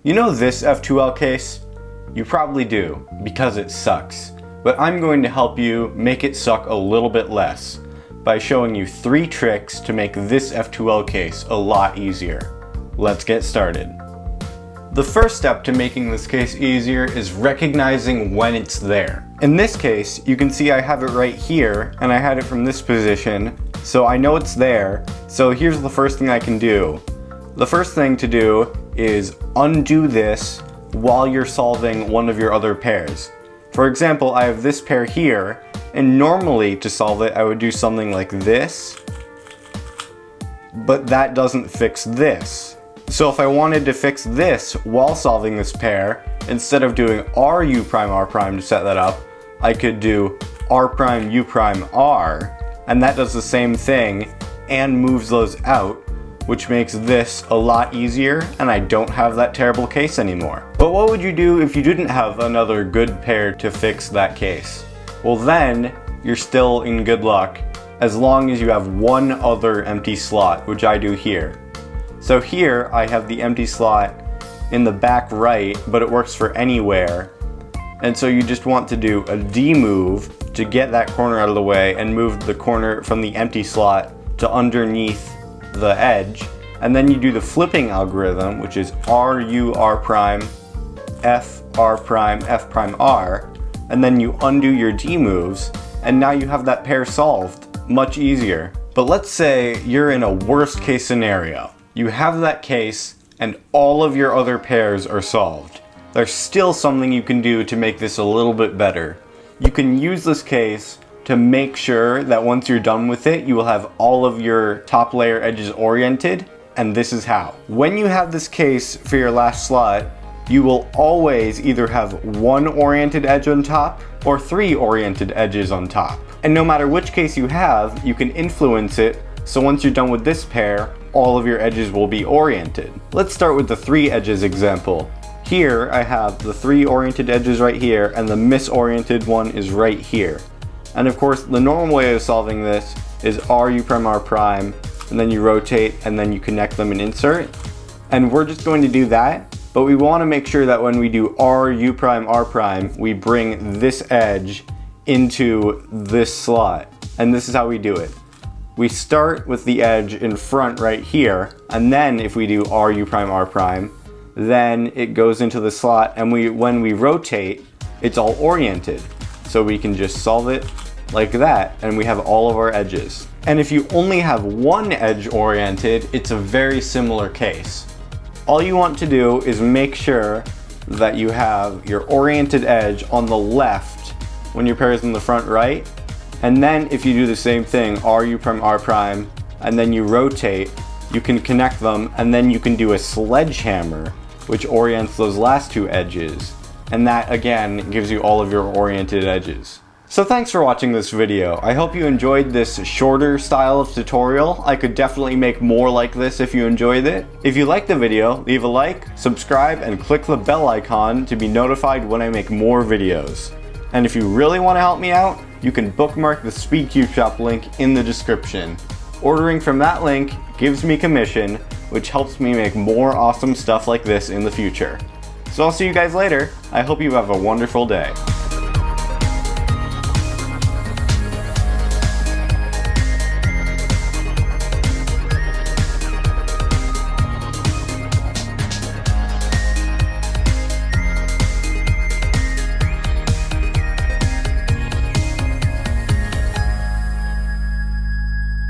You know this F2L case? You probably do, because it sucks. But I'm going to help you make it suck a little bit less by showing you 3 tricks to make this F2L case a lot easier. Let's get started. The first step to making this case easier is recognizing when it's there. In this case, you can see I have it right here, and I had it from this position, so I know it's there. So here's the first thing I can do. The first thing to do is undo this while you're solving one of your other pairs. For example, I have this pair here, and normally to solve it I would do something like this, but that doesn't fix this. So if I wanted to fix this while solving this pair, instead of doing RU prime R prime to set that up, I could do R prime U prime R, and that does the same thing and moves those out, which makes this a lot easier, and I don't have that terrible case anymore. But what would you do if you didn't have another good pair to fix that case? Well, then you're still in good luck, as long as you have one other empty slot, which I do here. So here I have the empty slot in the back right, but it works for anywhere. And so you just want to do a D move to get that corner out of the way and move the corner from the empty slot to underneath the edge, and then you do the flipping algorithm, which is R U R prime F R prime F prime R, and then you undo your D moves, and now you have that pair solved much easier. But let's say you're in a worst case scenario. You have that case and all of your other pairs are solved. There's still something you can do to make this a little bit better. You can use this case to make sure that once you're done with it, you will have all of your top layer edges oriented, and this is how. When you have this case for your last slot, you will always either have 1 oriented edge on top or 3 oriented edges on top. And no matter which case you have, you can influence it, so once you're done with this pair, all of your edges will be oriented. Let's start with the 3 edges example. Here I have the 3 oriented edges right here, and the misoriented one is right here. And of course, the normal way of solving this is RU prime R prime, and then you rotate, and then you connect them and insert. And we're just going to do that, but we want to make sure that when we do RU prime R prime, we bring this edge into this slot. And this is how we do it. We start with the edge in front right here, and then if we do RU prime R prime, then it goes into the slot, and when we rotate, it's all oriented. So we can just solve it like that, and we have all of our edges. And if you only have one edge oriented, it's a very similar case. All you want to do is make sure that you have your oriented edge on the left when your pair is in the front right, and then if you do the same thing, RU prime R prime, and then you rotate, you can connect them, and then you can do a sledgehammer, which orients those last 2 edges. And that again gives you all of your oriented edges. So thanks for watching this video. I hope you enjoyed this shorter style of tutorial. I could definitely make more like this if you enjoyed it. If you liked the video, leave a like, subscribe, and click the bell icon to be notified when I make more videos. And if you really want to help me out, you can bookmark the SpeedCubeShop link in the description. Ordering from that link gives me commission, which helps me make more awesome stuff like this in the future. So I'll see you guys later. I hope you have a wonderful day.